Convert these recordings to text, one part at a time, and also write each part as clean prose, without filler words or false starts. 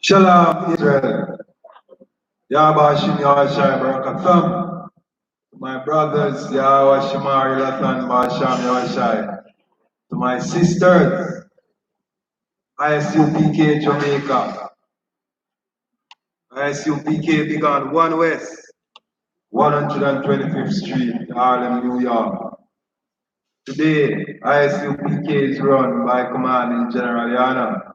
Shalom, Israel. Yahbashim Yahshai Barakatham. To my brothers, Yahweh Shemar Lathan Basham Yahshai. To my sisters, I.S.U.P.K Jamaica. I.S.U.P.K began 1 West, 125th Street, Harlem, New York. Today, I.S.U.P.K is run by Commanding General YAHANNA,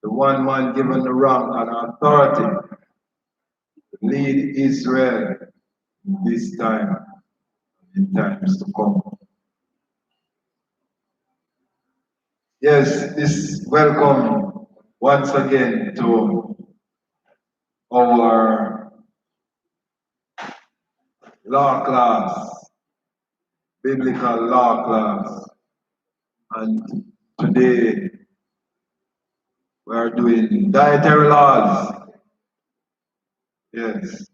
the one man given the rank and authority to lead Israel this time, in times to come. Yes, this welcome once again to our law class, biblical law class. And today we are doing dietary laws. Yes.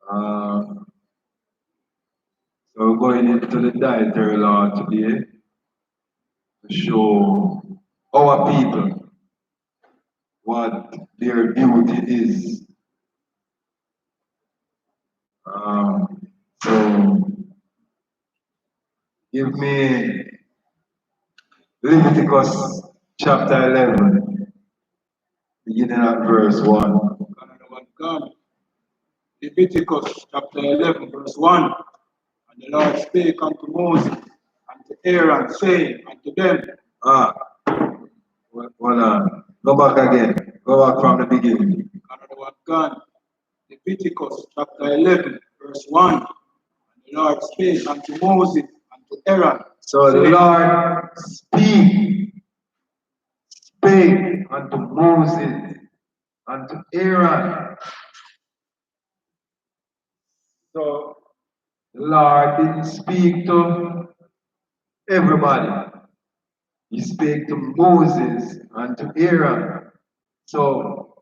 So we're going into the dietary law today to show our people what their duty is. So give me Leviticus chapter 11, beginning at verse 1. Leviticus chapter 11, verse 1. And the Lord spake unto Moses and to Aaron, saying unto them, Hold on. Go back again. Go back from the beginning. Leviticus chapter 11, verse 1. And the Lord spake unto Moses and to Aaron. So the Lord spake unto Moses and to Aaron. So the Lord didn't speak to everybody. He spake to Moses and to Aaron. So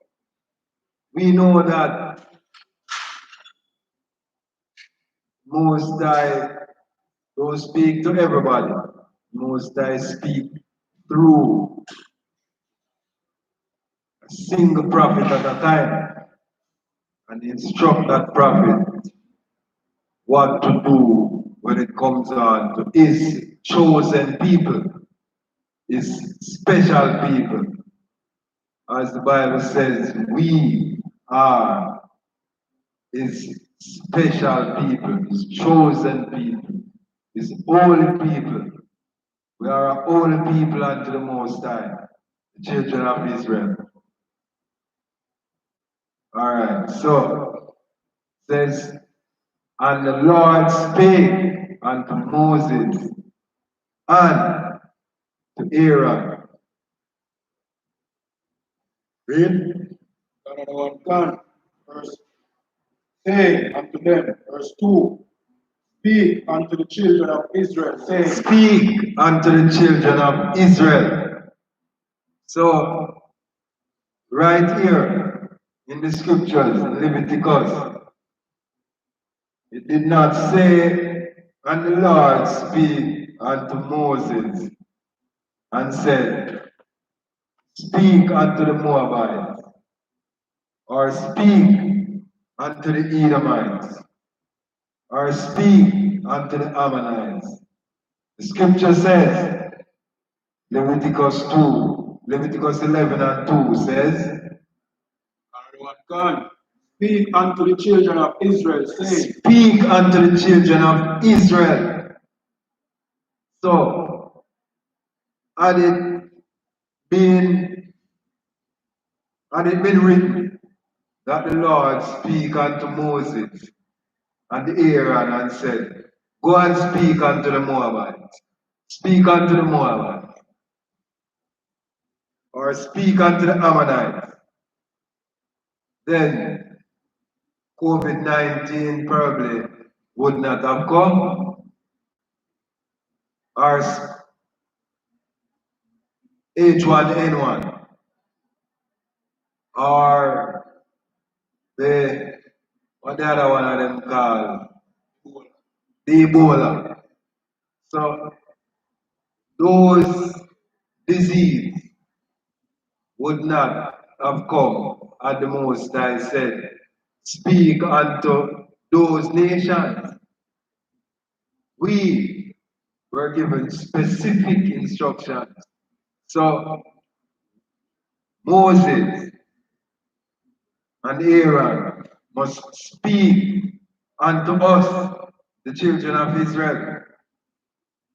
we know that Most High don't speak to everybody. Most High speak through a single prophet at a time and instruct that prophet what to do when it comes on to his chosen people, his special people. As the Bible says, we are his special people, his chosen people, his holy people. We are a holy people unto the Most High, the children of Israel. Alright, so it says, and the Lord spake unto Moses and to Aaron. Read. Verse saying unto them, verse 2. Speak unto the children of Israel, saying, Speak unto the children of Israel. So, right here in the scriptures, in Leviticus, it did not say, and the Lord speak unto Moses and said, speak unto the Moabites, or speak unto the Edomites, or speak unto the Ammonites. The scripture says, Leviticus 11 and 2 says, speak unto the children of Israel, saying, speak unto the children of Israel. So, had it been written that the Lord speak unto Moses and Aaron and said, go and speak unto the Moabites, speak unto the Moabites, or speak unto the Ammonites, then COVID-19 probably would not have come, or H1N1, or what the other one of them called? The Ebola. So those disease would not have come, and the Most High said, speak unto those nations. We were given specific instructions. So Moses and Aaron must speak unto us, the children of Israel.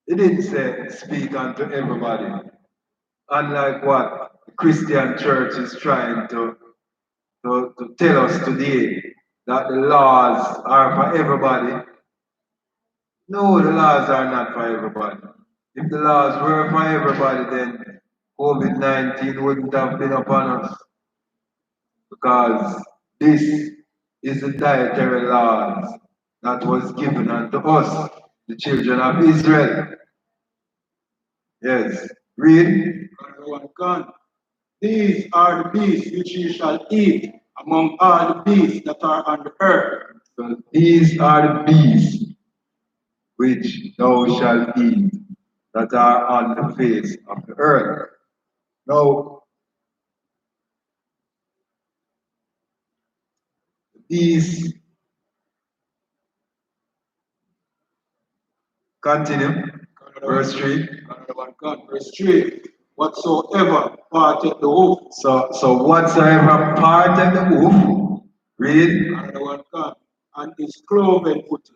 It didn't say speak unto everybody. Unlike what the Christian church is trying to tell us today, that the laws are for everybody. No, the laws are not for everybody. If the laws were for everybody, then COVID-19 wouldn't have been upon us. Because this is the dietary laws that was given unto us, the children of Israel. Yes. Read. These are the beasts which ye shall eat among all the beasts that are on the earth. So these are the beasts which thou shalt eat that are on the face of the earth. Now, these continue. Verse 3. Verse 3. Whatsoever parteth the hoof. So whatsoever parted the hoof, read. And is cloven footed.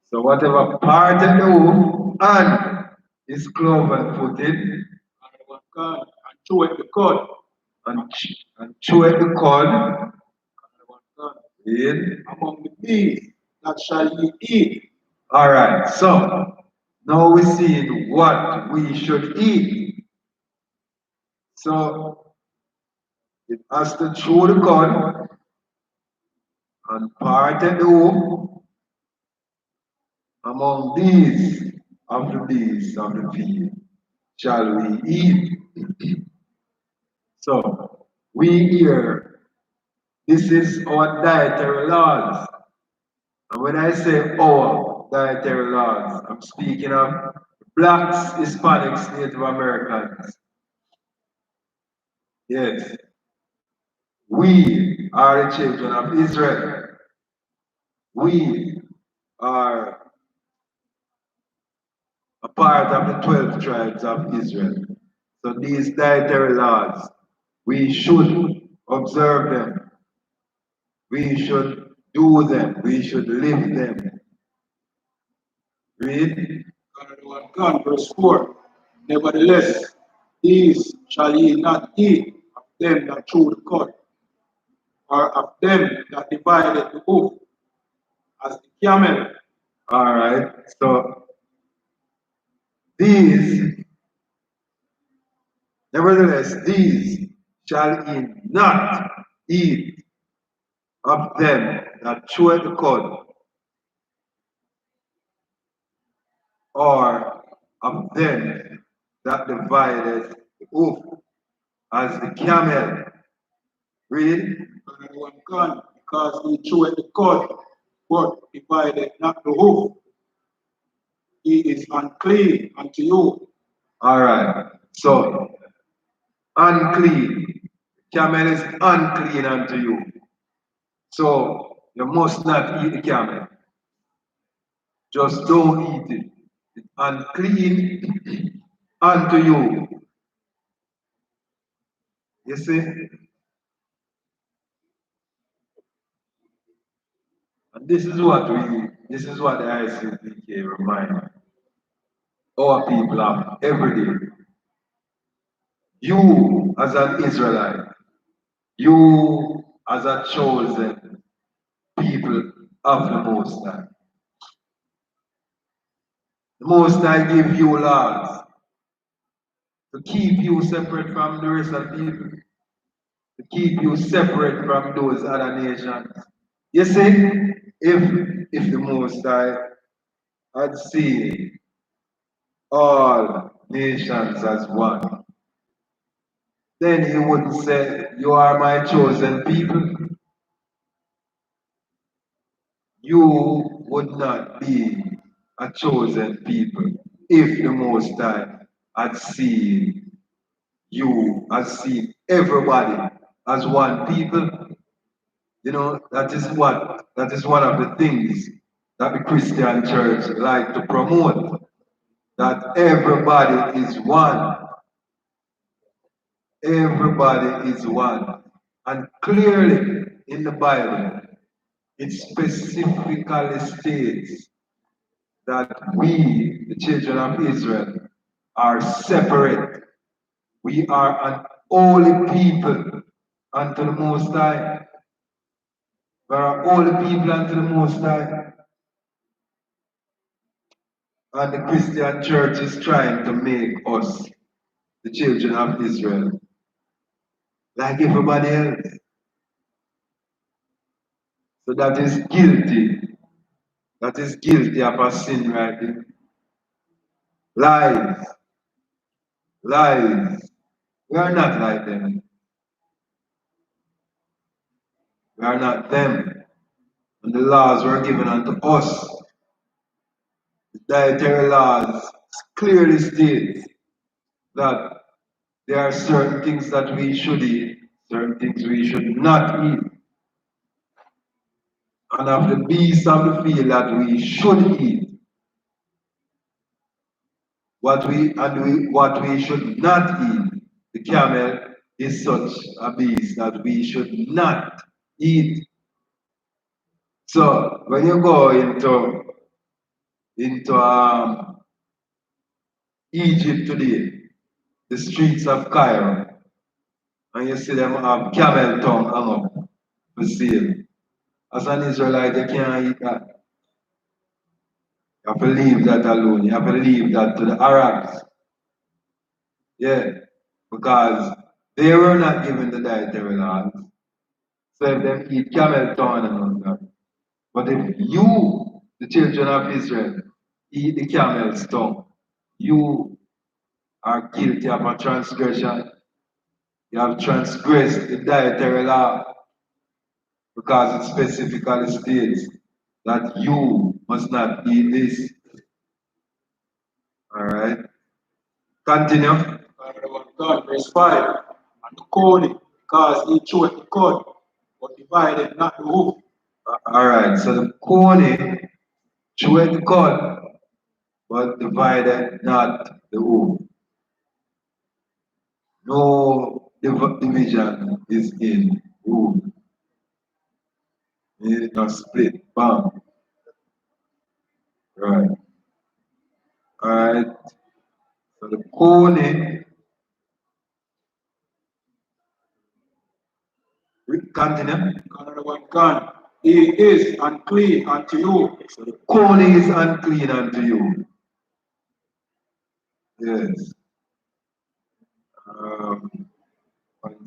So whatever parted the hoof and is cloven footed, And cheweth the cud. and cheweth the cud, read. Among the beasts that shall ye eat. Alright, so now we see what we should eat. So it has to chew the cud and parted the hoof among these of the beasts of the field shall we eat. So we hear this is our dietary laws. And when I say our dietary laws, I'm speaking of blacks, Hispanics, Native Americans. Yes. We are the children of Israel. We are a part of the 12 tribes of Israel. So these dietary laws, we should observe them. We should do them. We should live them. Read. Verse 4. Nevertheless, these shall ye not eat of them that chew the cud, or of them that divided the hoof, as the camel. Alright, so these, nevertheless, these shall ye not eat of them that chew the cud, or of them that divided the hoof, as the camel. Read. Because he cheweth the cud, but divided not the hoof. He is unclean unto you. Alright, so unclean. Camel is unclean unto you. So you must not eat the camel. Just don't eat it. It's unclean unto you. You see? And this is what the I.S.U.P.K remind our people of every day. You as an Israelite, you as a chosen people of the Most High. The Most High give you laws to keep you separate from the rest of the people, to keep you separate from those other nations. You see, if the Most High had seen all nations as one, then he wouldn't say, you are my chosen people. You would not be a chosen people if the Most High had seen you, had seen everybody as one people. You know, that is one of the things that the Christian church like to promote. That everybody is one. Everybody is one. And clearly in the Bible, it specifically states that we, the children of Israel, are separate. We are an holy people unto the Most High. We are holy people unto the Most High. And the Christian church is trying to make us, the children of Israel, like everybody else. So that is guilty. That is guilty of a sin right there. Lies. Lies. We are not like them. We are not them. And the laws were given unto us. The dietary laws clearly state that there are certain things that we should eat, certain things we should not eat. And of the beasts of the field that we should eat. What we should not eat. The camel is such a beast that we should not eat. So when you go into Egypt today, the streets of Cairo, and you see them have camel tongue hung up for sale. As an Israelite, you can't eat that. You have to leave that alone. You have to leave that to the Arabs. Yeah, because they were not given the dietary laws. So if them eat camel tongue and all that. But if you, the children of Israel, eat the camel's tongue, you are guilty of a transgression. You have transgressed the dietary law because it specifically states that you must not eat this. Alright? Continue. God, verse 5. And the corny, because he chewed the cud, but divided not the hoof. Alright, so the coney chewed the cud, but divided not the hoof. No division is in hoof. It's not split. Bam. Right. Alright. So the coney, continue. Another one gone. He is unclean unto you. So the coney is unclean unto you. Yes. 1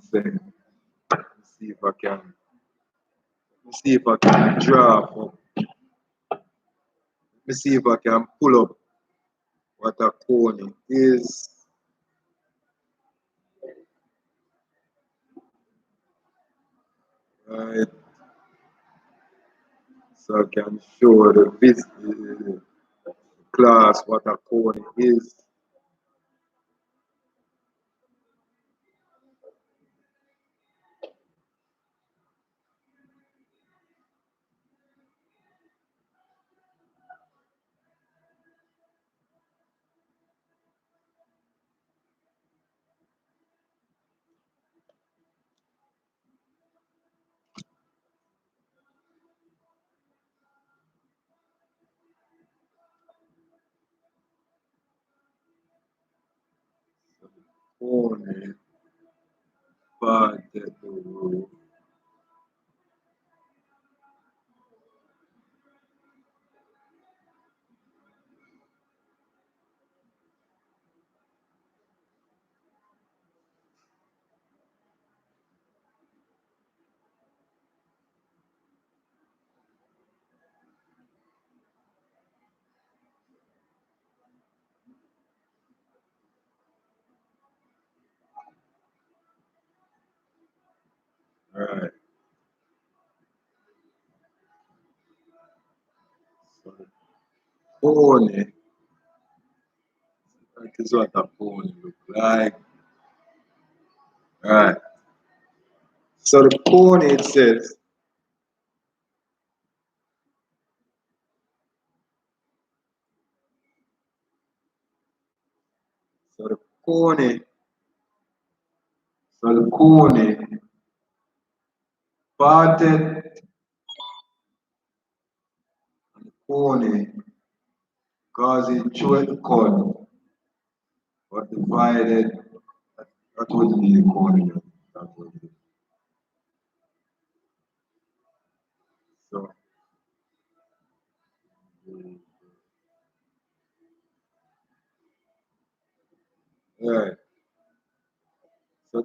second. Let me see if I can. Let me see if I can draw up. Let me see if I can pull up what a coney is. Right. So I can show the class what a coney is. Coney, potato. Right. So coney. That is what a coney look like. Right. So the corner it says, so the corner, parted and the corner causing through the cord, but divided, that wouldn't be the corner. That would be. So, right. So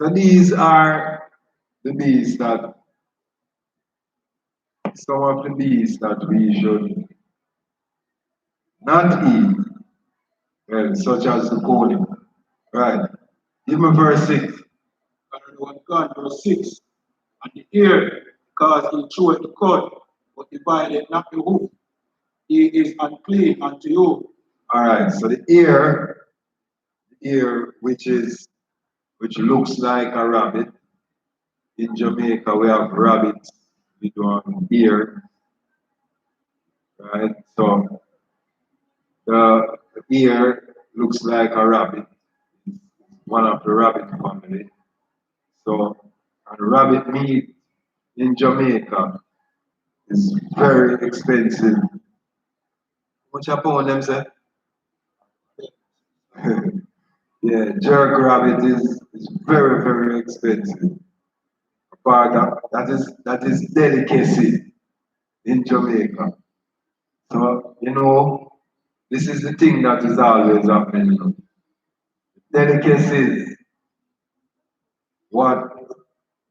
these are the bees that, some of the bees that we should not eat, well, such as the coney. Right. Give me verse 6. And when God, verse 6, and the ear, because he cheweth the cud, but divided not the hoof, he is unclean unto you. Alright, so the ear which looks like a rabbit. In Jamaica we have rabbits with one ear. Right? So the ear looks like a rabbit. It's one of the rabbit family. So and rabbit meat in Jamaica is very expensive. Much upon them say? Yeah, jerk rabbit is very, very expensive. But that is delicacy in Jamaica. So, this is the thing that is always happening. Delicacies, what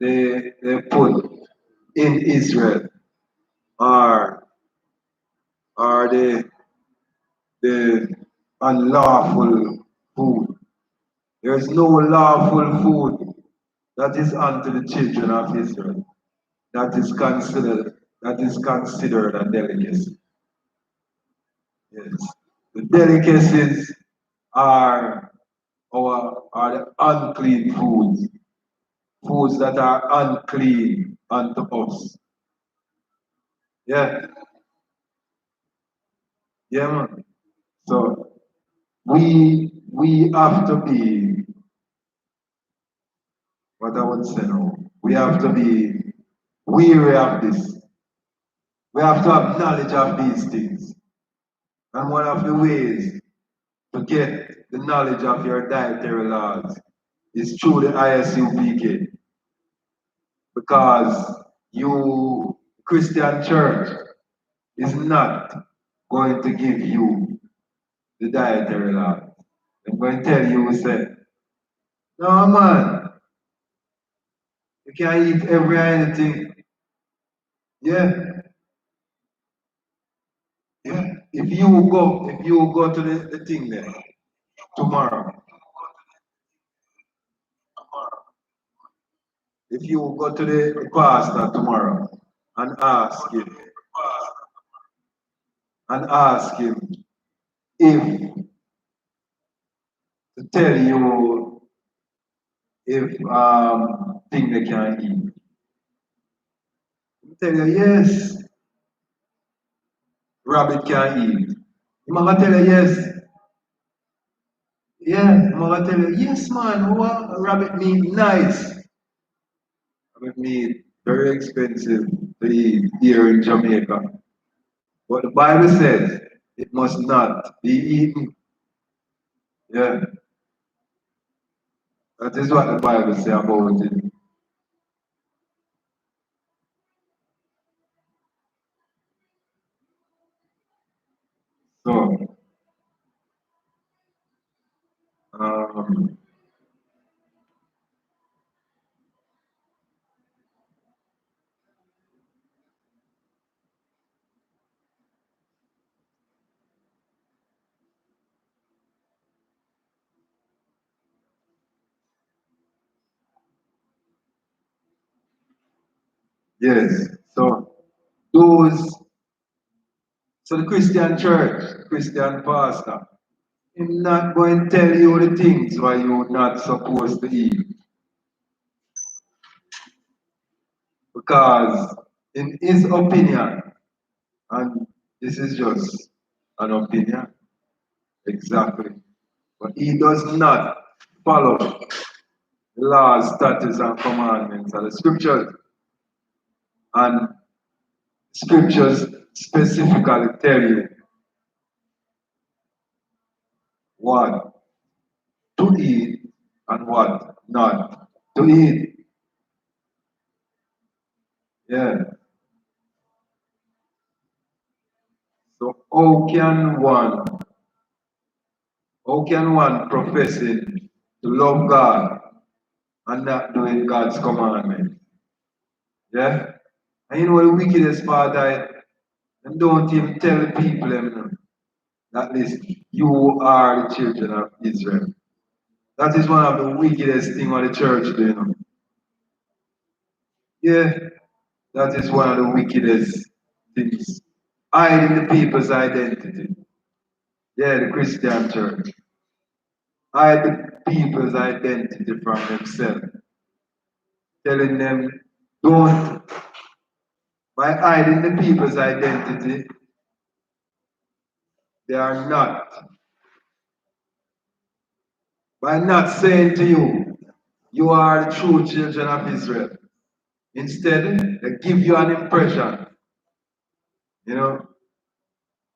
they put in Israel are the unlawful food. There's no lawful food that is unto the children of Israel. That is considered a delicacy. Yes. The delicacies are are the unclean foods. Foods that are unclean unto us. Yeah. Yeah, man. So we have to be, what I would say now, we have to be weary of this. We have to have knowledge of these things. And one of the ways to get the knowledge of your dietary laws is through the ISUPK. Because you, Christian church, is not going to give you the dietary laws. I'm going to tell you, say, no man, you can't eat every anything. Yeah, yeah. If you go to the thing there tomorrow, if you go to the pastor tomorrow and ask him if to tell you if thing they can eat. He tell you yes, rabbit can eat. He might tell you yes. Yeah, I'm gonna tell you, yes man, what rabbit meat nice. Rabbit meat very expensive to eat here in Jamaica. But the Bible says it must not be eaten. Yeah, that is what the Bible says about it. So, um, yes. So those, so the Christian church, Christian pastor, Him not going to tell you the things why you're not supposed to eat. Because in his opinion, and this is just an opinion, exactly, but he does not follow the laws, statutes, and commandments of the scriptures. And scriptures specifically tell you what to eat and what not to eat. Yeah. So how can one professing to love God and not doing God's commandment? Yeah? And you know the wickedest part of it? And don't even tell the people that listen, you are the children of Israel. That is one of the wickedest things of the church do. Yeah, that is one of the wickedest things. Hiding the people's identity. Yeah, the Christian church. Hide the people's identity from themselves. Telling them, don't, by hiding the people's identity, they are not. By not saying to you, you are the true children of Israel. Instead, they give you an impression. You know,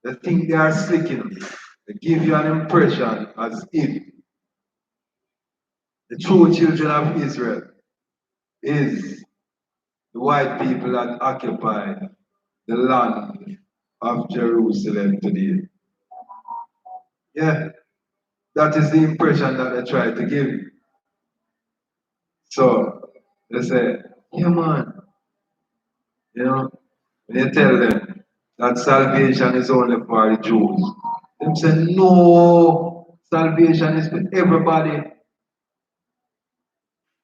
they think they are slicking. They give you an impression as if the true children of Israel is the white people that occupy the land of Jerusalem today. Yeah, that is the impression that they try to give. So they say, yeah man, you know, when you tell them that salvation is only for the Jews, they say, no, salvation is for everybody.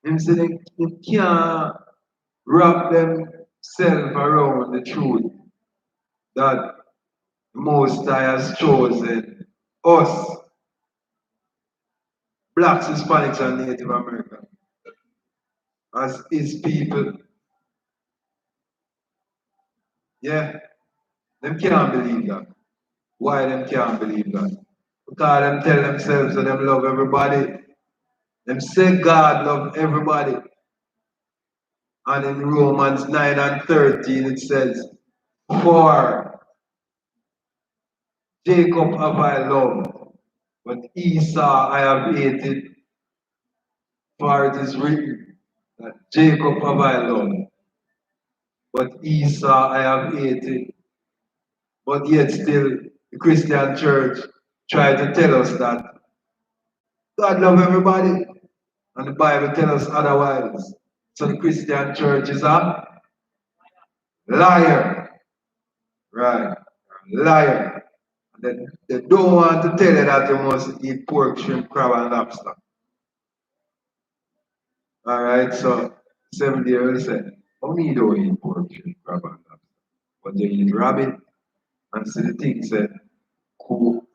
They say they can't wrap themselves around the truth that the Most High has chosen us, blacks, Hispanics, and Native Americans, as his people. Yeah, them can't believe that. Why them can't believe that? Because them tell themselves that them love everybody. Them say God love everybody. And in Romans 9 and 13 it says, for Jacob have I loved, but Esau I have hated. For it is written that Jacob have I loved, but Esau I have hated. But yet still the Christian church try to tell us that God love everybody. And the Bible tells us otherwise. So the Christian church is a liar. Right. Liar. And they don't want to tell you that you must eat pork, shrimp, crab, and lobster. Alright, so 70-year-old said, how me don't eat pork, shrimp, crab, and lobster? But you eat rabbit, and see the thing said, cool,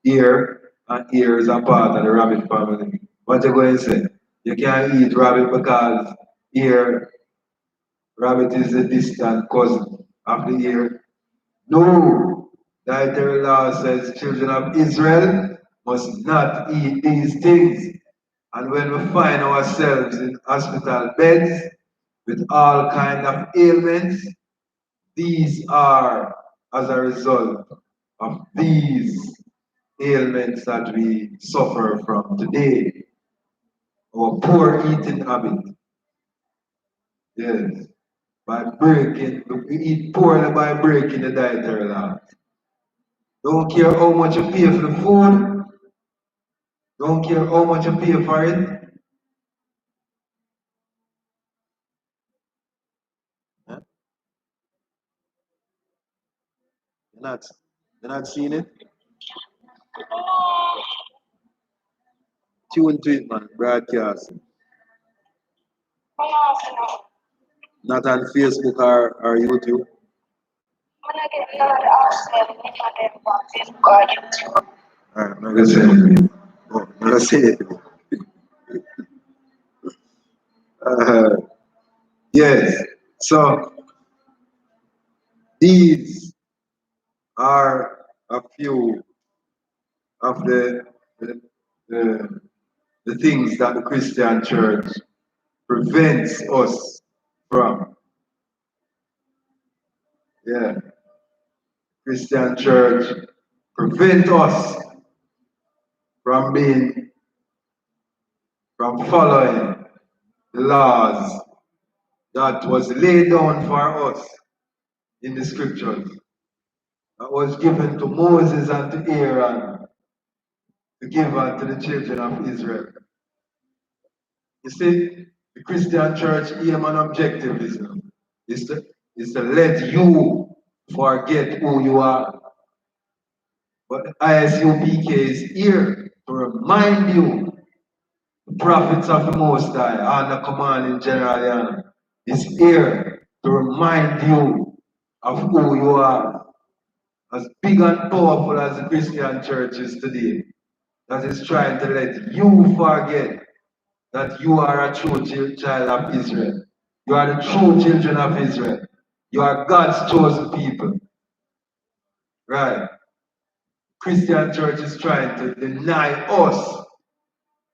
ear, and ear is a part of the rabbit family. What you going to say? You can't eat rabbit because ear, rabbit is a distant cousin of the ear. No, dietary law says children of Israel must not eat these things. And when we find ourselves in hospital beds with all kind of ailments, these are as a result of these ailments that we suffer from today. Our poor eating habit. Yes. By breaking, we eat poorly by breaking the dietary law. Don't care how much you pay for the food. Don't care how much you pay for it. Huh? You're not, you're not seeing it? Tune to it, man. Broadcast. Not on Facebook or YouTube. When I get another option, we have it on Facebook or YouTube. I'm not gonna say anything. Oh, I'm not gonna say anything. Uh, yes. So these are a few of the, the, the things that the Christian church prevents us from. Yeah. Christian church prevent us from following the laws that was laid down for us in the scriptures, that was given to Moses and to Aaron to give unto the children of Israel. You see, the Christian church aim and objective is to let you forget who you are. But I.S.U.P.K is here to remind you, the prophets of the Most High and the commanding General YAHANNA is here to remind you of who you are. As big and powerful as the Christian church is today, that is trying to let you forget that you are a true child of Israel. You are the true children of Israel. You are God's chosen people. Right? Christian church is trying to deny us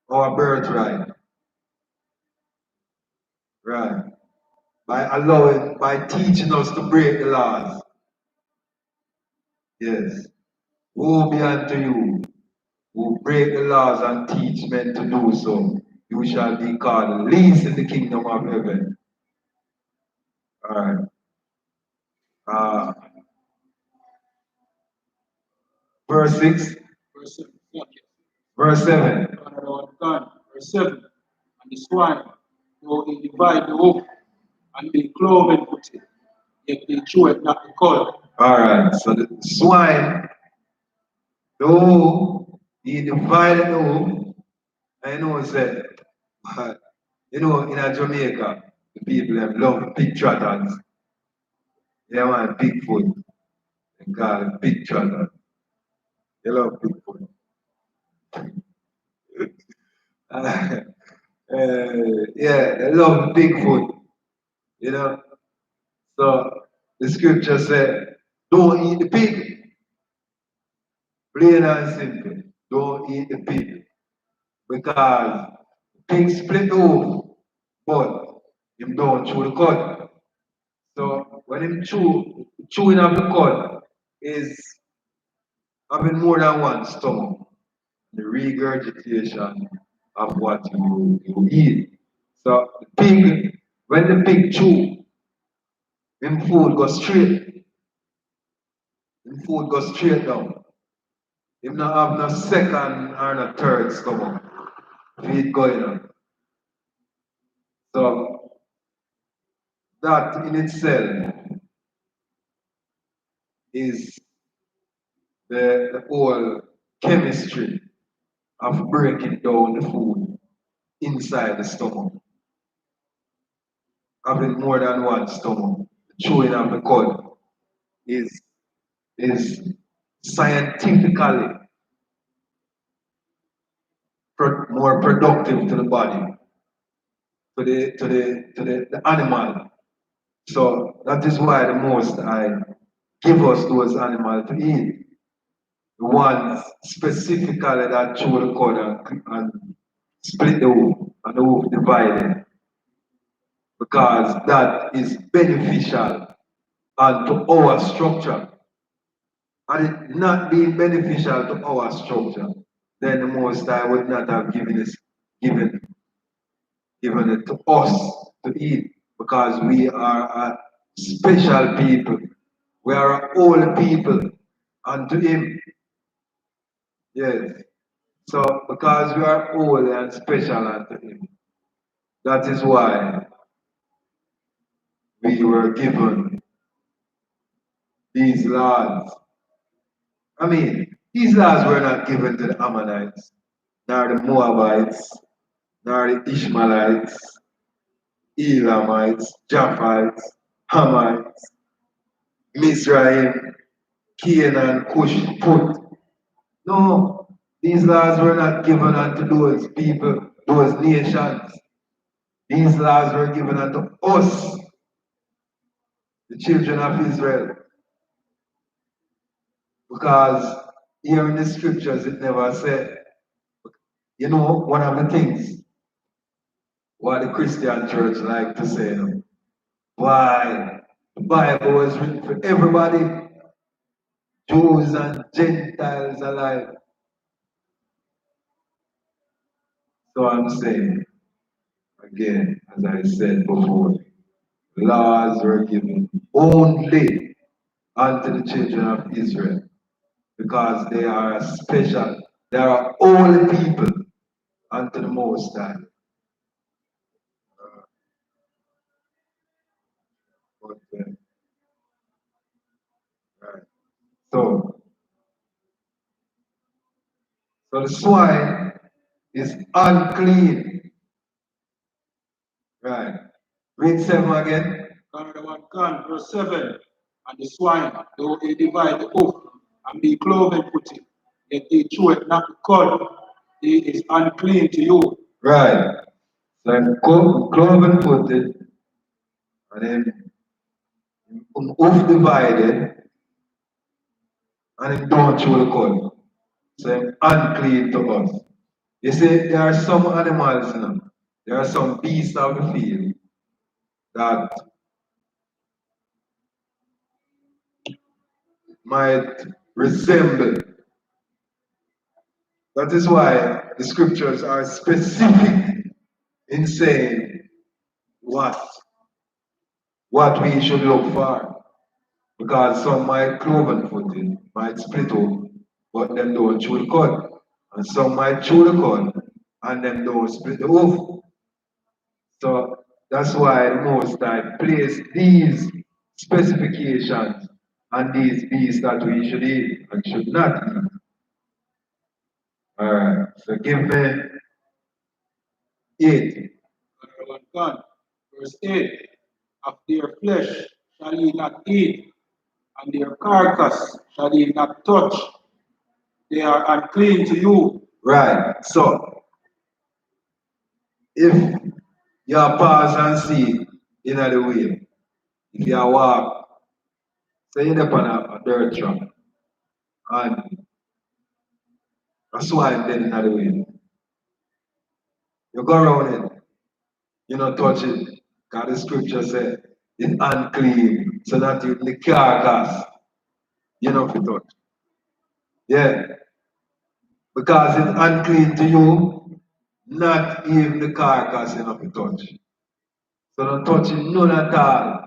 our birthright. Right? By teaching us to break the laws. Yes. Woe be unto you who break the laws and teach men to do so. You shall be called least in the kingdom of heaven. Alright. Uh, verse 6. Verse 7. Yeah. Verse 7. Verse 7. And the swine, though he divide the oak, and they cloven put it, yet they chew it not the cud. Alright, so the swine, though he divided the oak, I know said, you know, in a Jamaica, the people have love big trotters. They want big food. They call it big trotter. They love big food. Yeah, they love big food. You know, so the scripture said, don't eat the pig. Plain and simple. Don't eat the pig. Because pig split the hoof, but him don't chew the cud. So when him chewing up the cud is having more than one stomach. The regurgitation of what you eat. So the pig, when the pig chew, him food goes straight. Him food goes straight down. Him not have no second or no third stomach. Feed going on. So that in itself is the whole chemistry of breaking down the food inside the stomach. Having more than one stomach, chewing of the cud is is scientifically more productive to the body, to the animal. So that is why the most I give us those animals to eat. The ones specifically that chew the cud and split the hoof and the hoof divided. Because that is beneficial and to our structure. And it not being beneficial to our structure, then the Most High would not have given, given it to us to eat, because we are a special people. We are a holy people unto Him. Yes. So, because we are holy and special unto Him, that is why we were given these laws. I mean, these laws were not given to the Ammonites, nor the Moabites, nor the Ishmaelites, Elamites, Japhites, Hamites, Mizraim, Canaan, Cush, Put. No, These laws were not given unto those people, those nations. These laws were given unto us, the children of Israel. Because here in the scriptures it never said, you know, one of the things what the Christian church like to say, you know, why the Bible was written for everybody, Jews and Gentiles alike. So I'm saying, again, as I said before, laws were given only unto the children of Israel because they are a special, they are holy people unto the Most High. But, right. So, so the swine is unclean. Right. Read 7 again. Canada 1 can, verse 7. And the swine, though he divide the hoof, and be cloven put it, yet he chew it not the cud, he is unclean to you. Right. So I'm cloven footed, and then hoof divided, and then don't chew the cud. So I'm unclean to us. You see, there are some animals now, there are some beasts of the field that might resemble. That is why the scriptures are specific in saying what we should look for. Because some might cloven footed, might split up, but them don't chew the cud. And some might chew the cud and them don't split the hoof. So that's why the Most High placed these specifications and these beasts that we should eat and should not eat. Alright, so give me 8. Canada 1 can, verse 8. Of their flesh shall ye not eat, and their carcass shall ye not touch. They are unclean to you. Right, so if you pause and see in the way, if you walk, say you're up on a dirt track and a swine dead in the way, you go around it, you don't touch it. Because the scripture said it's unclean, so that even the carcass, you know, to touch. Yeah, because it's unclean to you, not even the carcass you know to touch. So don't touch it none at all.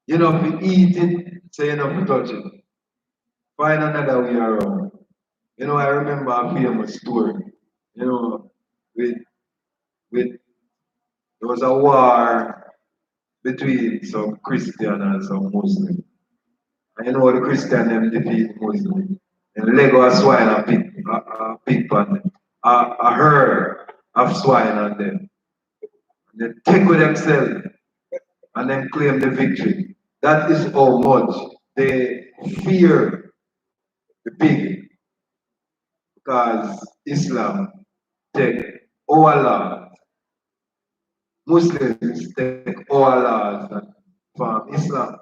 You know, if you eat it, so you know to touch it. Find another way around. You know, I remember a famous story. You know, with with there was a war between some Christian and some Muslim. And you know the Christian them defeat Muslim. And Lego a swine a pig pan them. A herd of swine on them. And they take with themselves and then claim the victory. That is how much they fear the pig because Islam take our laws. Muslims take our laws from Islam.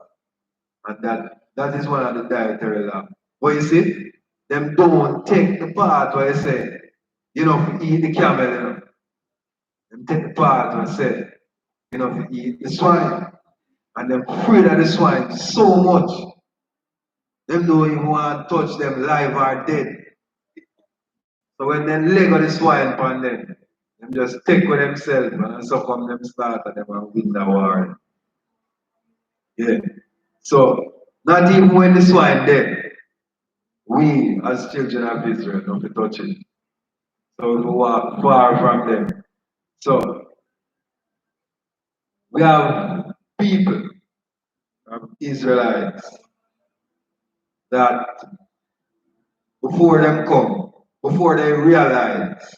And that is one of the dietary laws. But you see, them don't take the part where you say, you know, if you eat the camel, you know. Them take the part where you say, you know, if you eat the swine. And them afraid of the swine so much. Them don't even want to touch them live or dead. So when they leg of the swine upon them just take with themselves and so come them start and them and win the war. Yeah. So not even when the swine dead, we as children of Israel don't be touch it. So we walk far from them. So we have people of Israelites that before them come, before they realize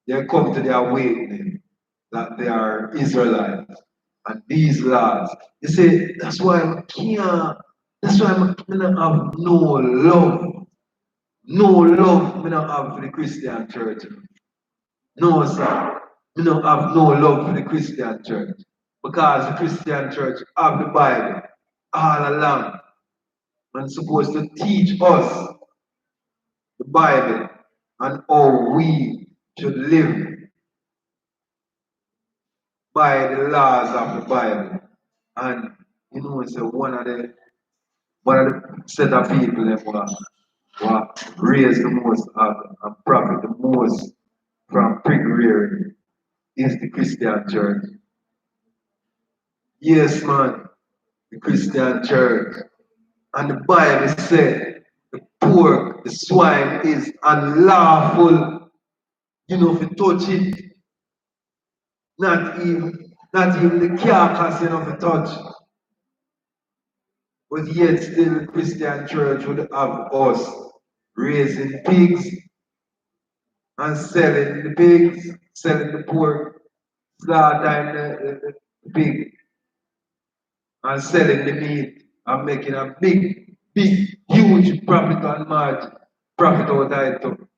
they come to the awakening that they are Israelites and these laws. You see, that's why I can't, that's why I don't have no love No love me not have for the Christian church. No, sir. Me don't have no love for the Christian church. Because the Christian church have the Bible all along. And supposed to teach us the Bible and how we should live by the laws of the Bible. And you know, it's one of the set of people that were raised the most and profit the most from pig rearing is the Christian church. Yes, man, the Christian church. And the Bible said the pork, the swine is unlawful. You know, if you touch it, not even the carcass, you know, if you touch. But yet still the Christian church would have us raising pigs and selling the pigs, selling the pork, slaughtering the pig, and selling the meat and making a big, huge profit on margin, profit out of it too.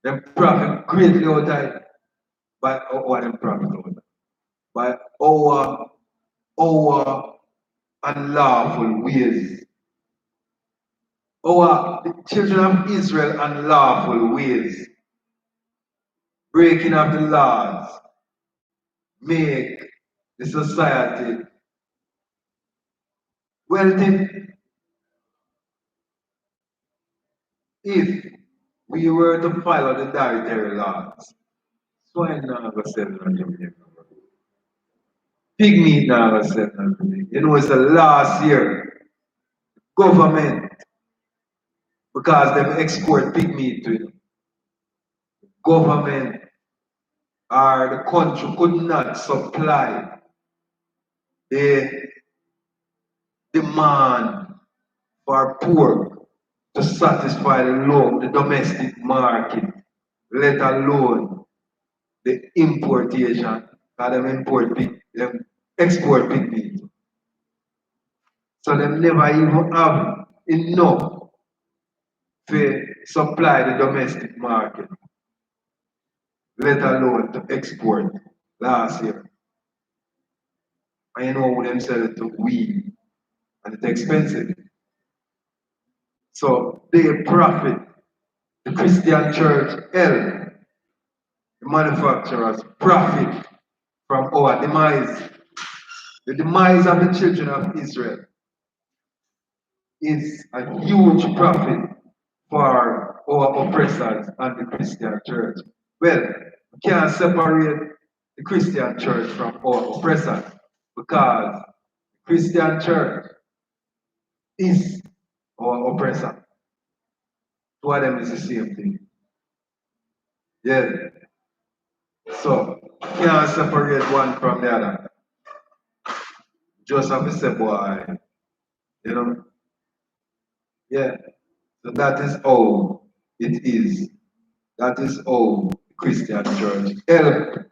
Them profit greatly out of it by our them profit out of it. By our unlawful ways. The children of Israel unlawful ways, breaking of the laws, make the society wealthy. If we were to follow the dietary laws. Swine not gonna sell nothing. Pig meat not gonna sell nothing. You know, it's the last year government because they export pig meat to you. Government or the country could not supply the demand for pork to satisfy the domestic market, let alone the importation, because them export pig meat. So them never even have enough to supply the domestic market, let alone to export last year. And you know who them sell it to we, and it's expensive. So they profit. The Christian church, the manufacturers profit from our demise. The demise of the children of Israel is a huge profit for our oppressors and the Christian church. Well, we can't separate the Christian church from our oppressors because the Christian church is our oppressor. Two of them is the same thing. Yeah. So, can't separate one from the other. Just have to say, boy, you know? Yeah. So that is how it is. That is how the Christian church help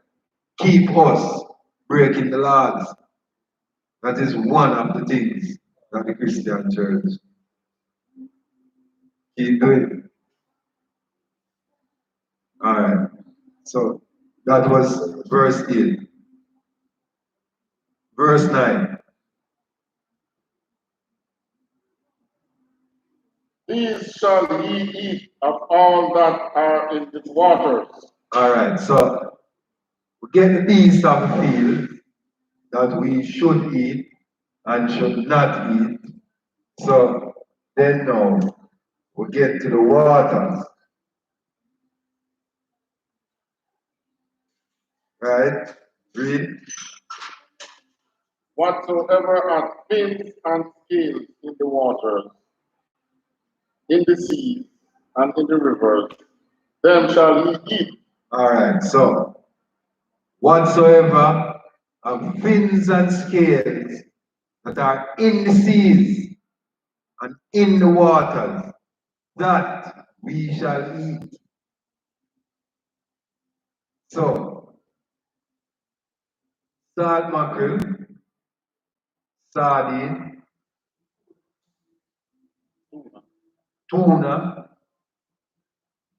keep us breaking the laws. That is one of the things that the Christian church keep doing. Alright. So that was verse 8. Verse 9. These shall ye eat of all that are in the waters. Alright, so we get the beasts of the field that we should eat and should not eat. So then now we get to the waters. Right? Read. Whatsoever hath fins and scales in the waters, in the seas, and in the rivers, them shall ye eat. Alright, so whatsoever have fins and scales that are in the seas and in the waters, that we shall eat. So, salt mackerel, sardine, tuna,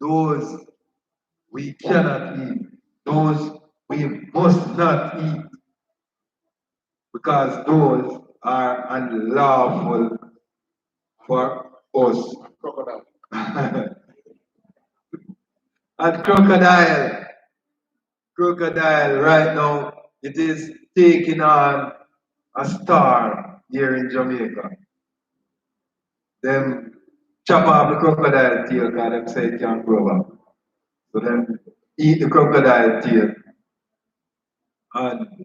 those we cannot eat, those we must not eat, because those are unlawful for us. Crocodile. And crocodile right now, it is taking on a star here in Jamaica. Them chop off the crocodile tail because them say it can't grow back. So them eat the crocodile tail. And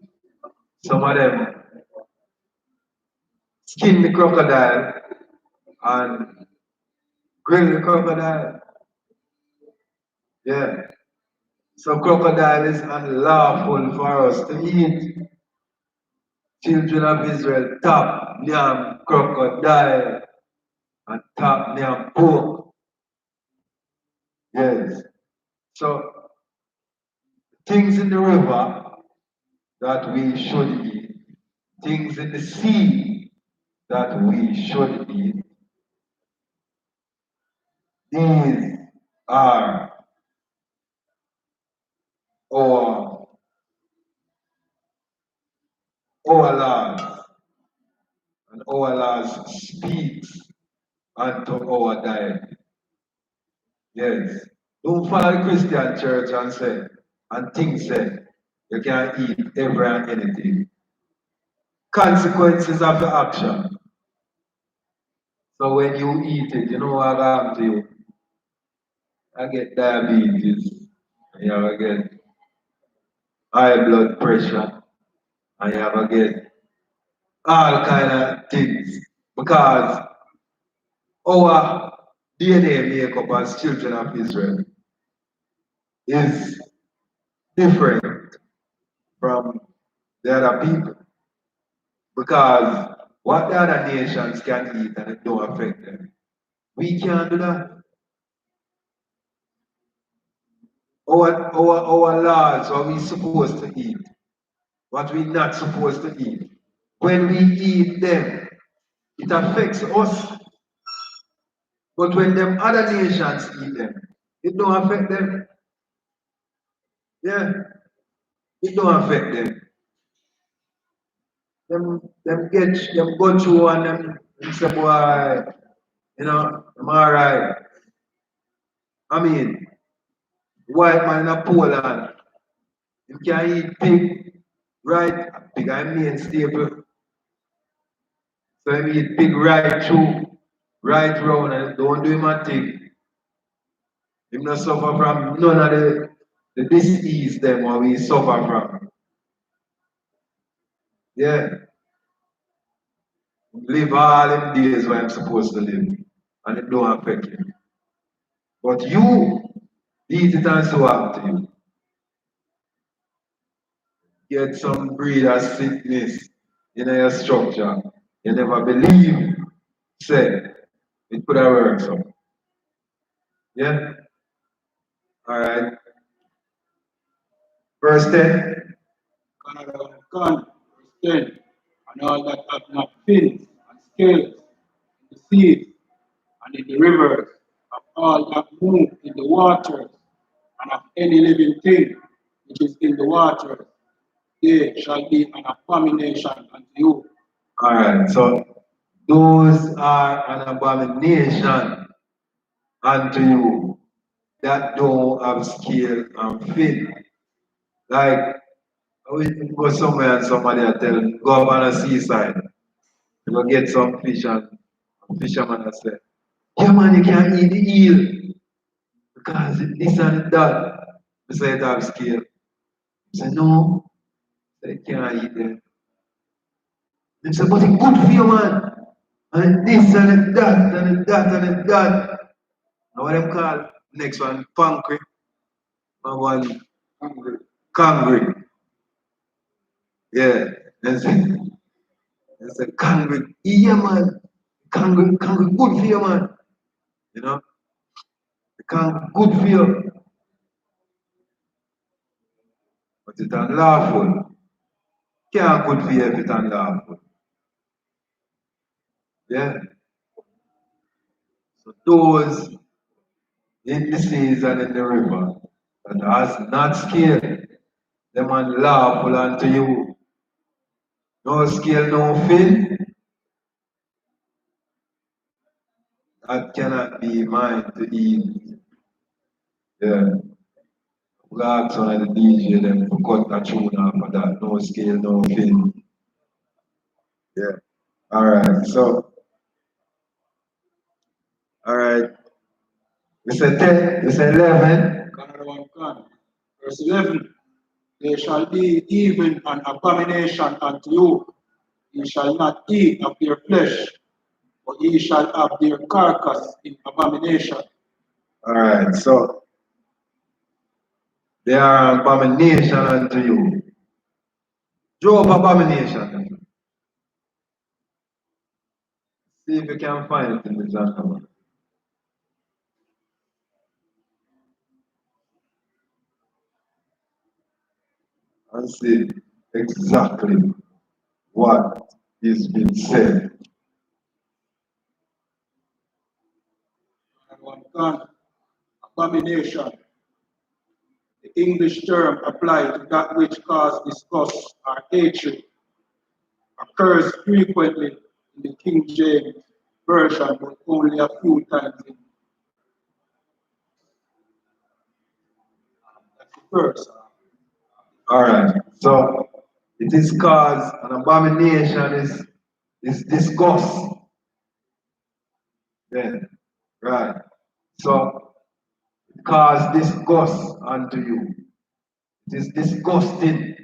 some of them skin the crocodile and grill the crocodile. Yeah. So crocodile is unlawful for us to eat. Children of Israel top yam crocodile and top yam pork. Yes. So things in the river that we should eat, things in the sea that we should eat, these are our, our laws. And our laws speaks unto our diet. Yes. Don't follow the Christian church and think say you can eat every and anything. Consequences of the action. So when you eat it, you know what happens to you? I get diabetes, and you ever get high blood pressure, and you ever get all kind of things. Because our DNA makeup as children of Israel is different from the other people. Because what the other nations can eat and it don't affect them, we can't do that. Our laws, what we supposed to eat, what we not supposed to eat. When we eat them, it affects us. But when them other nations eat them, it don't affect them. Yeah, it don't affect them. Them go through and them say, boy, I'm alright. I mean, white man in Poland, you can eat pig, right? Pig I main staple. So I eat pig right through, right round, and don't do him a thing. Him not suffer from none of the disease them what we suffer from. Yeah. Live all them days where I'm supposed to live. And it don't affect you. But you eat it and so happen to you. Get some breed of sickness in your structure. You never believe, say, it could have worked so. Yeah? Alright. Verse 10. Canada and gun, verse 10, and all that have not fins and scales in the seas and in the rivers, of all that move in the waters, and of any living thing which is in the waters, they shall be an abomination unto you. Alright, so those are an abomination unto you that don't have scale and fin. Like, we go somewhere and somebody will tell you, go up on the seaside, you go get some fish and fisherman will say, yeah man, you can't eat the eel because this and that. I say it have scale. I say, no, they can't eat them. They say, but it's good for you man. And this and that and that and that. Now what them call next one, pancreas. One Hungry. Cangri. Yeah. They say Cangri. Yeah man. Cangri good for you man. You know? The Cangri good for you. But it's unlawful. Can't good for you if it's unlawful. Yeah. So those in the seas and in the river, that has not scale, them and lawful unto you. No scale, no fin, that cannot be mine to eat. Yeah. We ask one of the DJ them to cut a tune off of that. No scale, no fin. Yeah. Alright, so alright. We say 10, we say 11. Verse 11. They shall be even an abomination unto you. Ye shall not eat of their flesh, but ye shall have their carcass in abomination. Alright, so they are an abomination unto you. Draw up abomination. See if you can find it in the genre. And see exactly what is being said. Abomination. The English term applied to that which causes disgust or hatred occurs frequently in the King James Version, but only a few times in the verse. Alright, so it is cause an abomination is disgust. Then, right. So it cause disgust unto you. It is disgusting.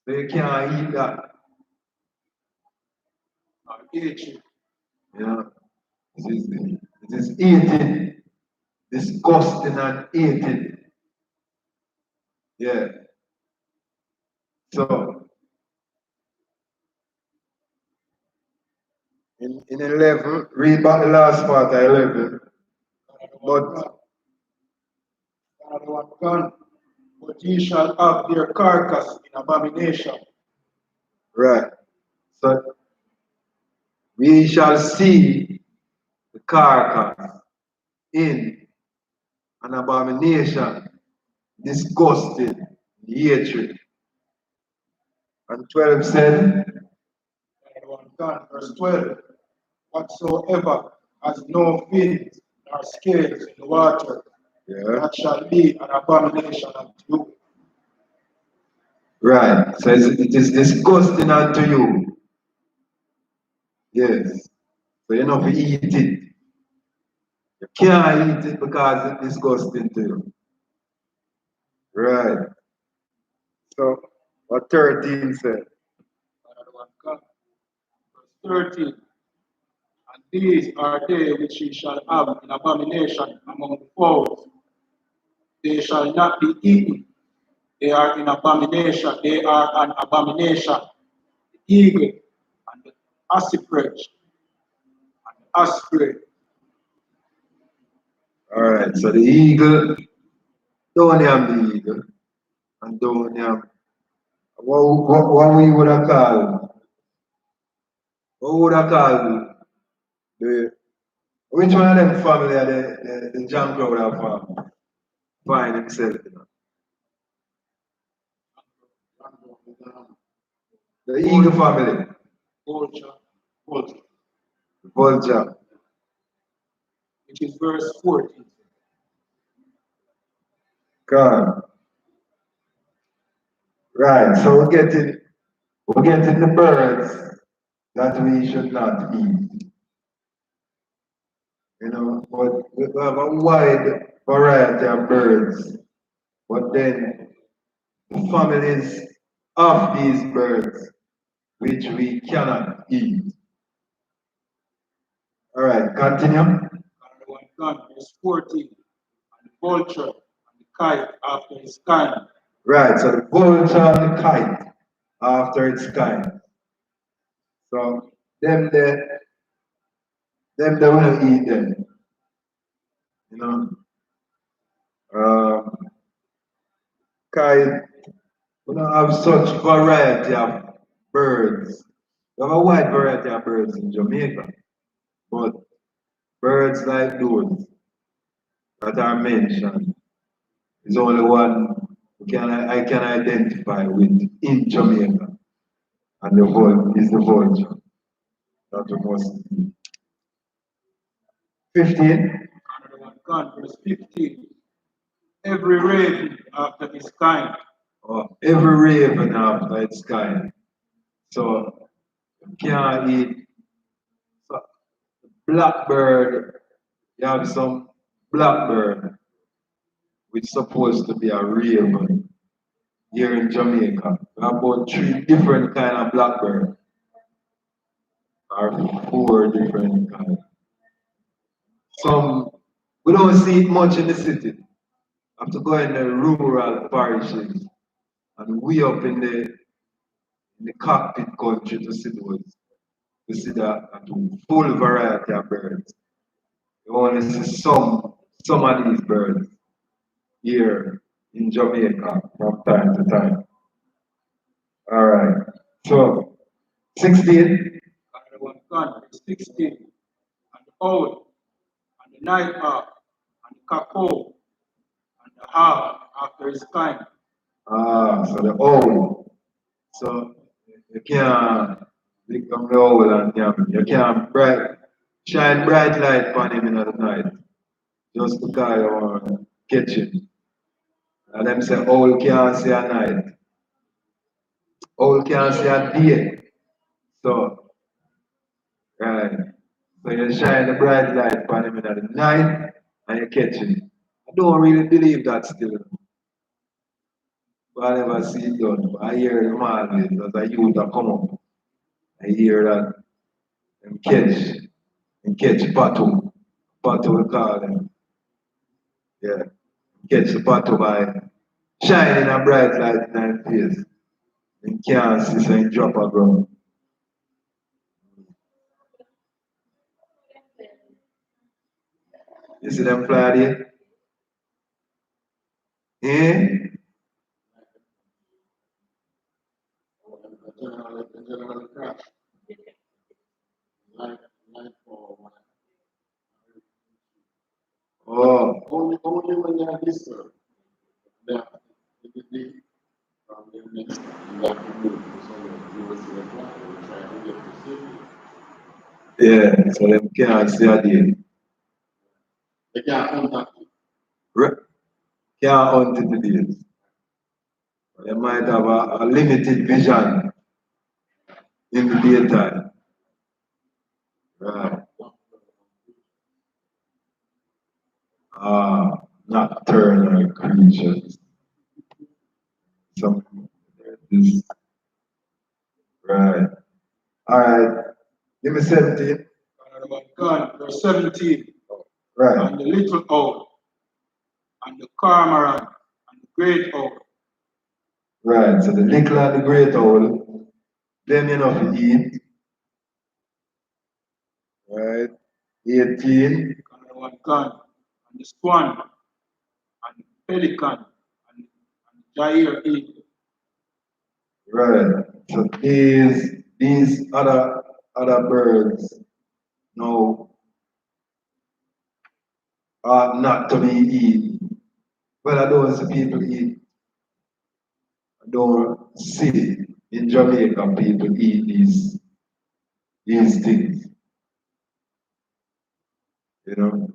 So you can't eat that. Or hatred. Yeah. It is eating. Disgusting and eating. Yeah. So in 11, read back the last part of 11. But But ye shall have their carcass in abomination. right. So we shall see the carcass in an abomination, disgusted, hatred. And 12 said, Verse 12. Whatsoever has no fins nor scales in the water, yeah. that shall be an abomination unto you. Right. So it is disgusting unto you. Yes. So you know to eat it. You can't eat it because it's disgusting to you. Right. So what 13 said? Verse 13. And these are they which ye shall have in abomination among the fowls. They shall not be eaten. They are in abomination. They are an abomination. The eagle and the I.S.U.P.K and the osprey. Alright, so the eagle, don't have the eagle, and don't have what we would have called, what would have called the which one of them family are the jam crowd have find himself, you know? The eagle family. Vulture. Vulture. Which is verse 14. God. Right, so we're getting the birds that we should not eat. You know, but we have a wide variety of birds. But then the families of these birds which we cannot eat. Alright, continue. Verse 14. And the vulture and the kite after his kind. Right, so the vulture and the kite after its kind. So them they will eat them. You know. Kite, we don't have such variety of birds. We have a wide variety of birds in Jamaica. But birds like those, that are mentioned is only one I can identify with in Jamaica, and the whole is the vulture that we must eat. 15. Verse 15. Every raven after his kind. Every raven after its kind. So you can't eat blackbird. You have some blackbird, which is supposed to be a raven here in Jamaica. We have about 3 different kind of blackbird, or 4 different kind. Some we don't see it much in the city. Have to go in the rural parishes and we up in the cockpit country to see those. To see that full variety of birds. You only see some of these birds here in Jamaica from time to time. Alright. So 16. 16. And the owl, and the night hawk, and the cackle, and the hawk after his kind. So the owl. So you can't become the owl and you can't shine bright light upon him in the night. Just because you want to catch him. And them say owl can't see a night. Owl can't see a day. So right. So you shine the bright light upon him in the night and you catch him. I don't really believe that still. But I never see it done. But I hear them always as a youth that come up. I hear that and catch patu. Patu we call them. Yeah. Catch the patu by shining a bright light in their face. And can't see so you drop a ground. You see them fly there? Eh? Oh. Only when you have this, that the from the next you have to move. So you will see the flag, you will try to get to safety. Yeah, so them can't see a day. They can't contact you. Can't hunt in the days. They might have a limited vision in the daytime. Right. Nocturnal creatures. Some this right. Alright. Give me 17. Verse 17. Right. And the little owl, and the cormorant, and the great owl. Right. So the little and the great owl, them enough to eat. Right. 18. And the swan, and the pelican, and the gyre eagle. Right. So these other birds no are not to be eaten. Well, I don't see people eat. I don't see in Jamaica people eat these things. You know?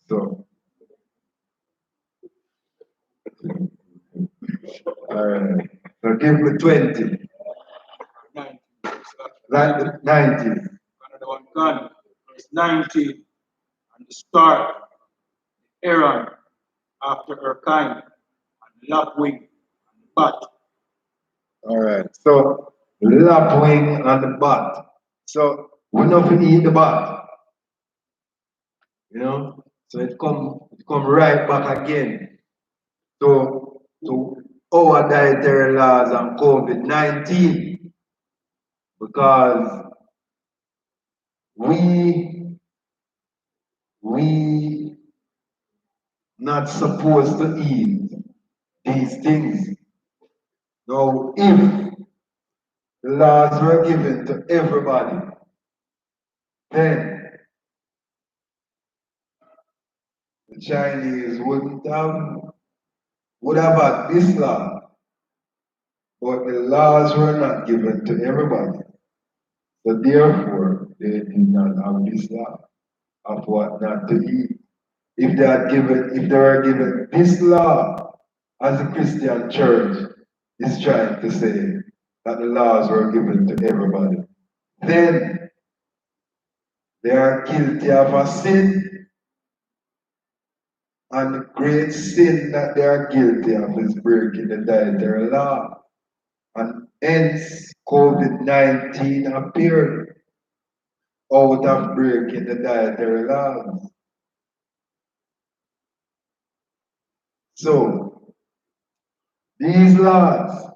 So alright. So give me 20. 90. Verse 19. And the star, the heron, after her kind, and the lapwing, and the bat. Alright. So lapwing and the bat. So we not to eat the bat. You know? So it come right back again to our dietary laws and COVID-19 because we not supposed to eat these things. Now, if the laws were given to everybody, then the Chinese would have had this law, but the laws were not given to everybody. So therefore, they did not have this law of what not to eat. If they were given this law, as the Christian church is trying to say that the laws were given to everybody, then they are guilty of a sin, and the great sin that they are guilty of is breaking the dietary law. And hence, COVID-19 appeared out of breaking the dietary laws. So, these laws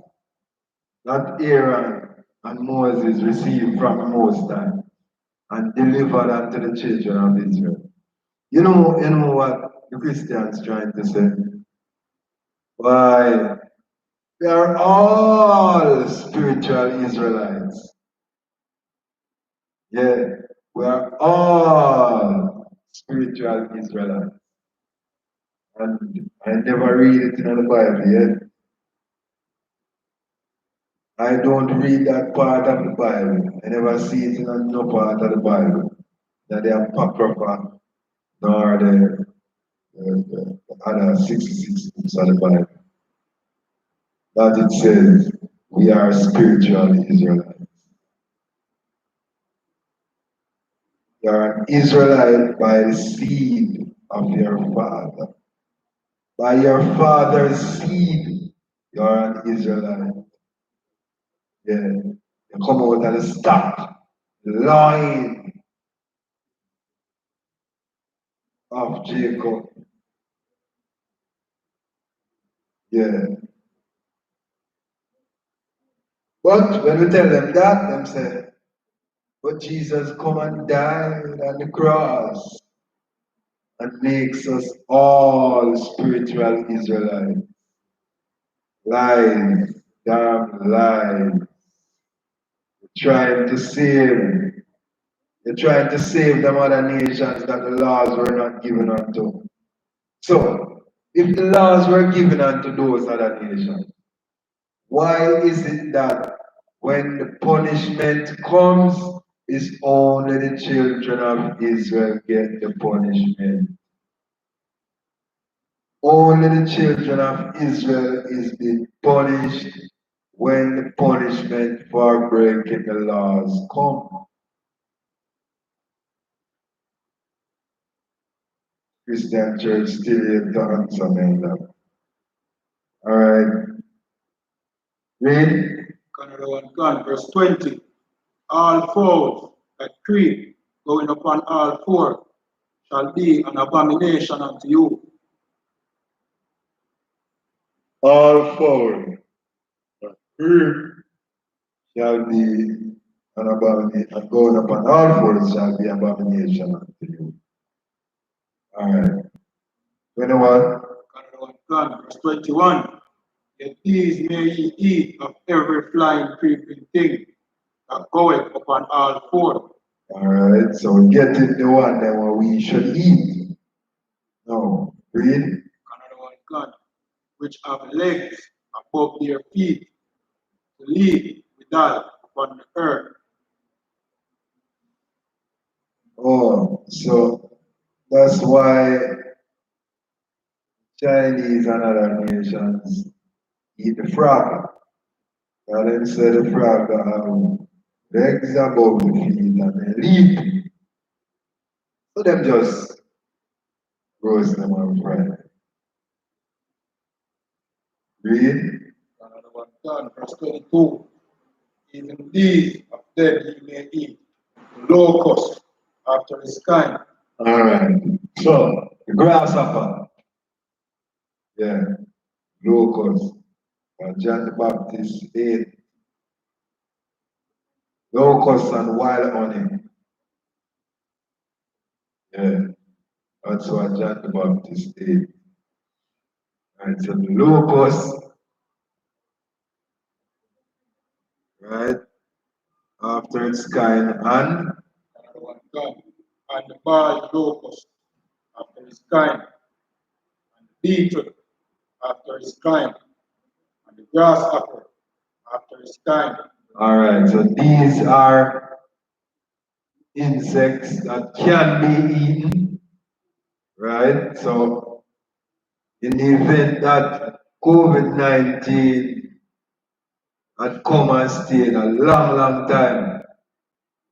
that Aaron and Moses received from the Most High and delivered unto the children of Israel. You know what the Christians trying to say? Why, they are all spiritual Israelites. Yeah, we are all spiritual Israelites. And I never read it in the Bible yet. I don't read that part of the Bible. I never see it in no part of the Bible. That they are apocrypha, nor the other 66 books of the Bible. That it says we are spiritual Israelites. You are an Israelite by the seed of your father. By your father's seed, you are an Israelite. Yeah. You come out of the stock, the line of Jacob. Yeah. But when we tell them that, them say, but Jesus come and died on the cross and makes us all spiritual Israelites. Lies, damn lies. You're trying to save. You're trying to save them other nations that the laws were not given unto. So, if the laws were given unto those other nations, why is it that when the punishment comes, it's only the children of Israel get the punishment? Only the children of Israel is being punished when the punishment for breaking the laws come. Christian church still yet to answer me on that. Alright. Read. Canada 1 gun, verse 20. All fowls that creep going upon all four shall be an abomination unto you. All four that creep shall be an abomination, and going upon all fours shall be abomination unto you. Alright. 21. Canada 1 gun, verse 21. Yet these may ye eat of every flying creeping thing that goeth upon all four. Alright, so we get in the one that what we should eat. No, read. Canada 1 gun, which have legs above their feet to leap withal upon the earth. Oh, so that's why Chinese and other nations eat the frog. And then say the frog have legs above the feet and they leap. So them just roast them and fry. Read. Canada 1 gun, verse 22. Even these of them ye may eat. The locust after his kind. Alright. So the grasshopper. Yeah. Locust. John the Baptist ate locusts and wild honey. Yeah. That's what John the Baptist ate. And so the locust, right, after its kind, and Canada 1 gun. And the bald locust after his kind. beetle after his kind, and the grasshopper after his kind. Alright, so these are insects that can be eaten, right? So in the event that COVID-19 had come and stayed a long, long time,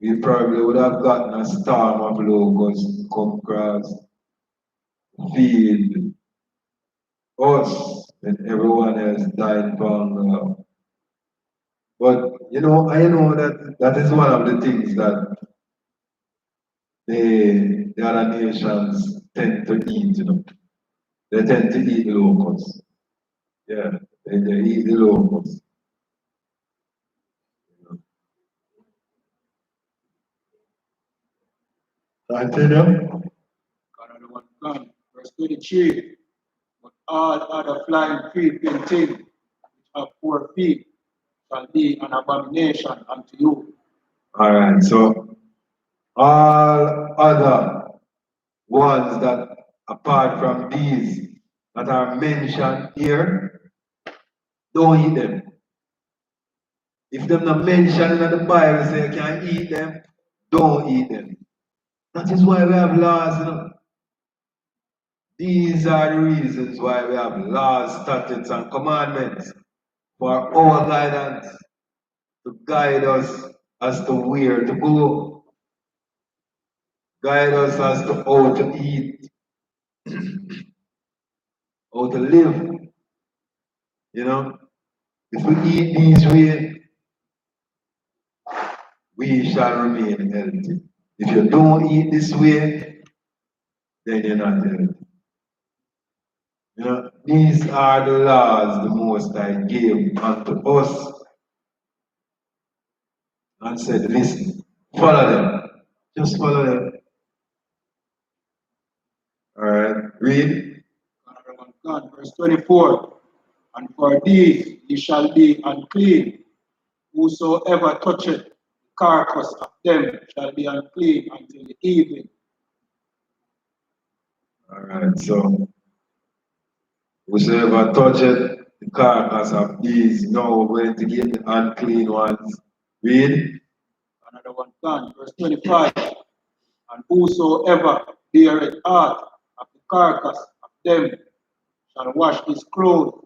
we probably would have gotten a storm of locusts come across, feed us, and everyone else died from hunger. But you know, I know that that is one of the things that the other nations tend to eat, you know. They tend to eat the locusts. Yeah, they eat the locusts. Continue. God of the one plan. Verse 23. But all other flying creeping things which have 4 feet shall be an abomination unto you. Alright, so all other ones that apart from these that are mentioned here, don't eat them. If them not mentioned in the Bible say you can eat them, don't eat them. That is why we have laws, you know. These are the reasons why we have laws, statutes, and commandments for our guidance to guide us as to where to go, guide us as to how to eat, how to live. You know, if we eat these way, we shall remain healthy. If you don't eat this way, then you're not healthy. You know, these are the laws the Most High gave unto us and said, listen, follow them. Just follow them. Alright, read. God, verse 24. And for these ye shall be unclean. Whosoever toucheth the carcass of them shall be unclean until the evening. Alright, so whosoever toucheth the carcass of these now going to get the unclean ones. Read. Another one done, verse 25. And whosoever beareth aught of the carcass of them shall wash his clothes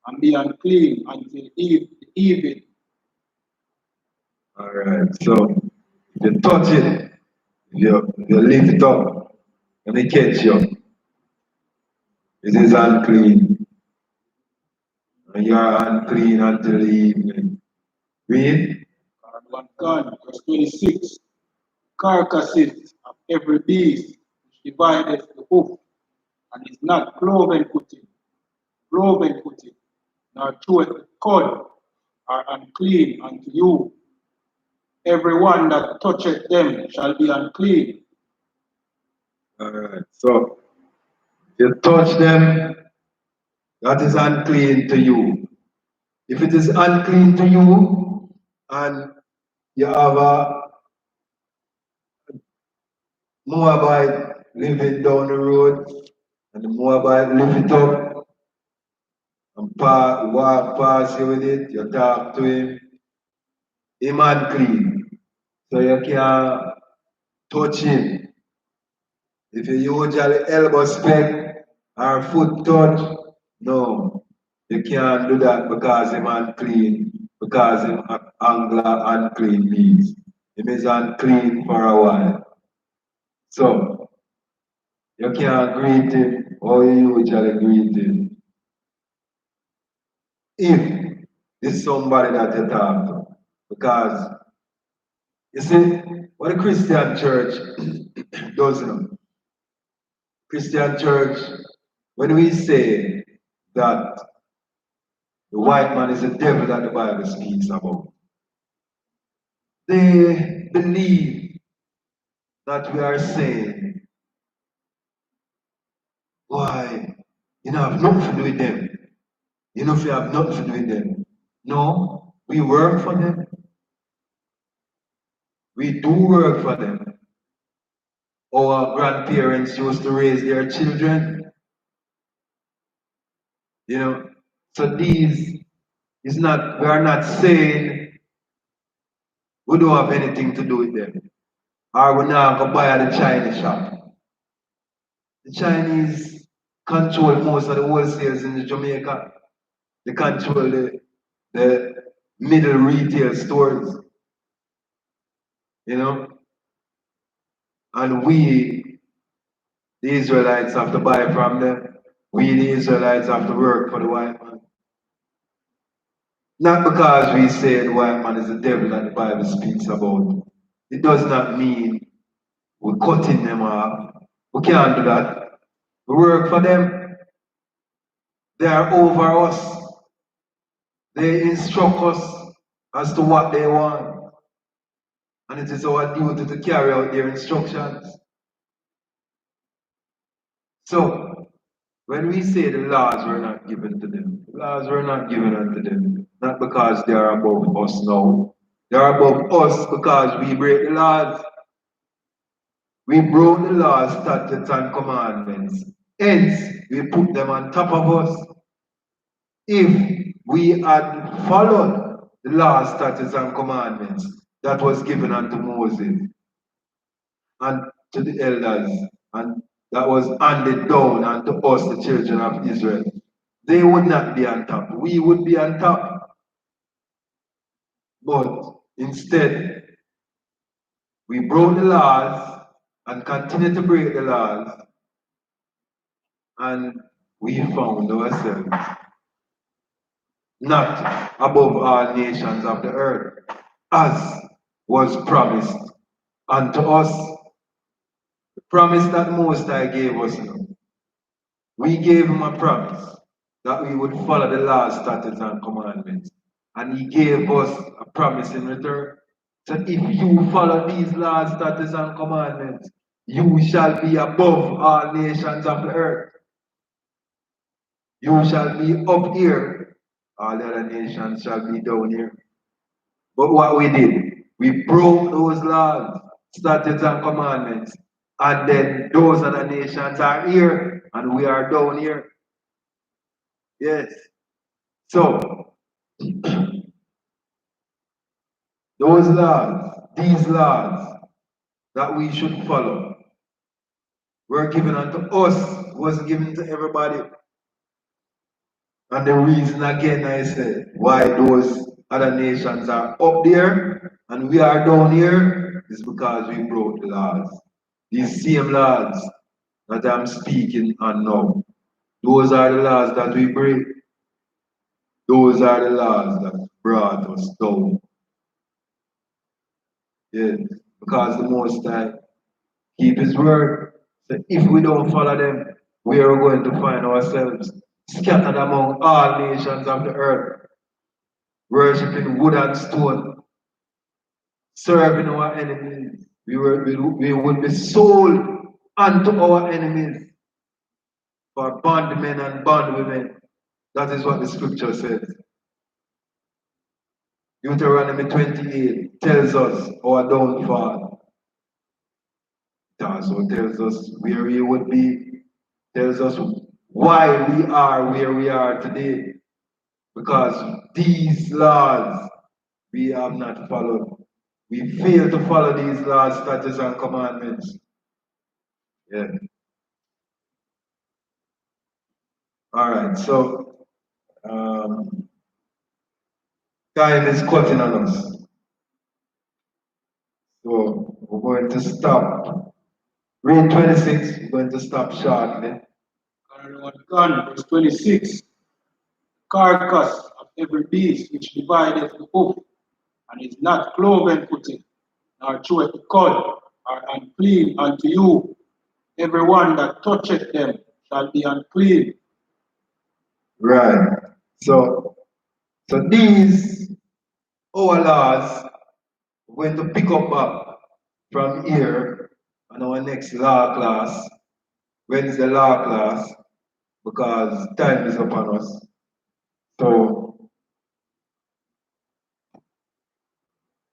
and be unclean until the evening. Alright, so if you touch it, if you lift it up and it catch you, it is unclean. And you are unclean until the evening. Read. And one gun, verse 26. Carcasses of every beast which divideth the hoof and is not cloven footed, nor cheweth the cud, are unclean unto you. Every one that toucheth them shall be unclean. Alright, so if you touch them, that is unclean to you. If it is unclean to you and you have a Moabite living down the road and the Moabite lift it up and walk past you with it, you talk to him unclean. So you can't touch him. If you usually elbow speck or foot touch, no, you can't do that because him unclean, because him angler unclean means. Him is unclean for a while. So you can't greet him or you usually greet him. If it's somebody that you talk to. Because you see, what the Christian church does, you know, Christian church, when we say that the white man is the devil that the Bible speaks about, they believe that we are saying, why, you know, have nothing to do with them. You know, if you have nothing to do with them. No, we work for them. We do work for them. Our grandparents used to raise their children. You know, so these is not, we are not saying we don't have anything to do with them. Or we're not going to buy at the Chinese shop. The Chinese control most of the wholesales in the Jamaica. They control the middle retail stores. You know? And we, the Israelites, have to buy from them. We, the Israelites, have to work for the white man. Not because we say the white man is the devil that the Bible speaks about. It does not mean we're cutting them off. We can't do that. We work for them. They are over us. They instruct us as to what they want. And it is our duty to carry out their instructions. So, when we say the laws were not given to them, the laws were not given unto them, not because they are above us now. They are above us because we break the laws. We broke the laws, statutes, and commandments. Hence, we put them on top of us. If we had followed the laws, statutes, and commandments that was given unto Moses and to the elders, and that was handed down unto us, the children of Israel, they would not be on top. We would be on top. But instead, we broke the laws and continue to break the laws, and we found ourselves not above all nations of the earth, as was promised unto us. The promise that Most High gave us. We gave him a promise that we would follow the laws, statutes, and commandments. And he gave us a promise in return. So if you follow these laws, statutes, and commandments, you shall be above all nations of the earth. You shall be up here, all the other nations shall be down here. But what we did, we broke those laws, statutes, and commandments. And then those other nations are here, and we are down here. Yes. So, those laws, these laws that we should follow, were given unto us, wasn't given to everybody. And the reason again I said why those other nations are up there and we are down here is because we broke the laws. These same laws that I'm speaking on now, those are the laws that we break. Those are the laws that brought us down. Yes, because the Most High keep his word. So if we don't follow them, we are going to find ourselves scattered among all nations of the earth, worshipping wood and stone, serving our enemies. We would be sold unto our enemies for bondmen and bondwomen. That is what the scripture says. Deuteronomy 28 tells us our downfall. It also tells us where we would be, tells us why we are where we are today. Because these laws we have not followed. We fail to follow these laws, statutes, and commandments. Yeah. All right, so time is cutting on us. So we're going to stop. Read 26, we're going to stop shortly. Verse 26. Carcass of every beast which divideth the hoof, and is not cloven footed, nor cheweth the cud, are unclean unto you. Every one that toucheth them shall be unclean. Right. So these our laws we're going to pick up from here on our next law class. Wednesday law class, because time is upon us. So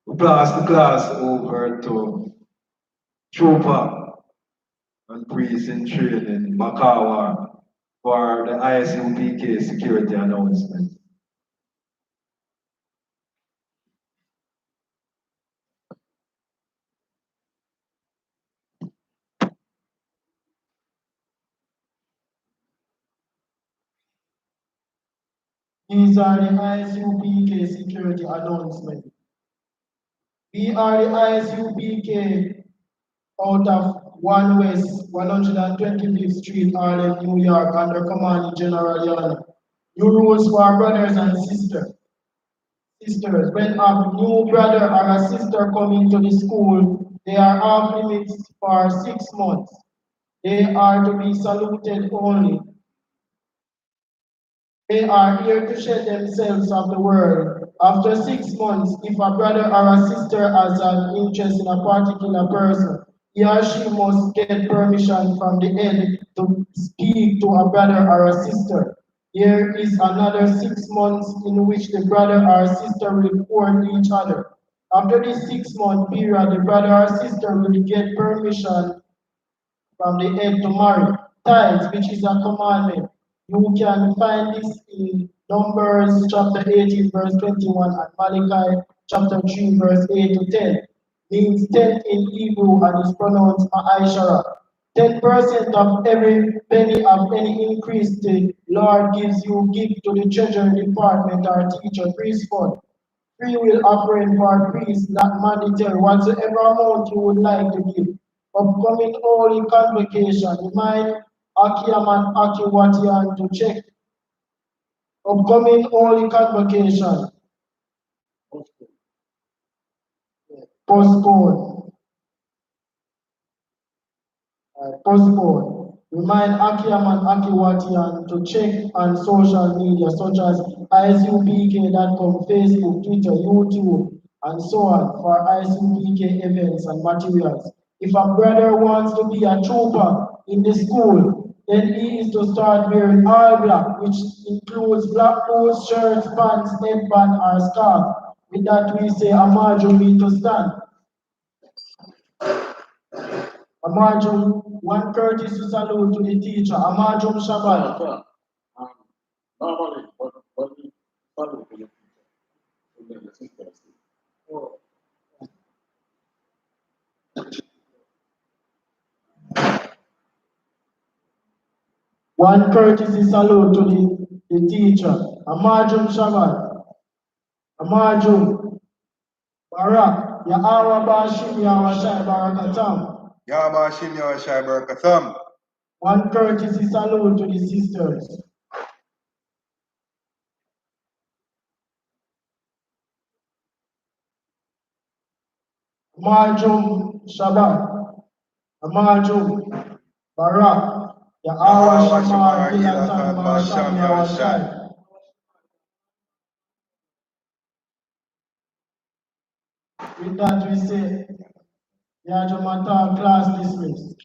we pass the class over to Trooper and Priest in training, Bakawa, for the I.S.U.P.K security announcement. These are the I.S.U.P.K security announcements. We are the I.S.U.P.K out of 1 West 125th Street, Harlem, New York, under command General Yohana. New rules for our brothers and sisters. When a new brother or a sister come into the school, they are off limits for 6 months. They are to be saluted only. They are here to shed themselves of the world. After 6 months, if a brother or a sister has an interest in a particular person, he or she must get permission from the head to speak to a brother or a sister. There is another 6 months in which the brother or sister will court each other. After this 6-month period, the brother or sister will get permission from the head to marry. Tithes, which is a commandment. You can find this in Numbers chapter 18, verse 21, and Malachi chapter 3, verse 8 to 10. Means tenth in Hebrew and is pronounced Aishara. 10% of every penny of any increase the Lord gives you, give to the treasury department or teacher, priest fund. Free will offering for priests, not mandatory, whatsoever amount you would like to give. Upcoming holy convocation, remind Akiam and Akiwatian to check. Upcoming holy convocation, postpone. Postpone. Remind Akiam and Akiwatian to check on social media such as ISUPK.com, Facebook, Twitter, YouTube, and so on for ISUPK events and materials. If a brother wants to be a trooper in the school, then he is to start wearing all black, which includes black boots, shirts, pants, headband, or scarf. With that we say Amaju be to stand. Amajum, one courtesy salute to the teacher. Amajum Shabbat. Normally, what we salute to the teacher, and then the sisters. Oh. One courtesy salute to the teacher. Amajum Shabbat. Amajum Barak. Ya'awa Bashim Yawashai Barakatam. Yabashim Yawashai Barakatam. One courtesy salute to the sisters. Amajum Shabbat. Amajum Barak. Ya'awa Shama Gilatan Basham Yawashai. With that we say, Yajamata class dismissed.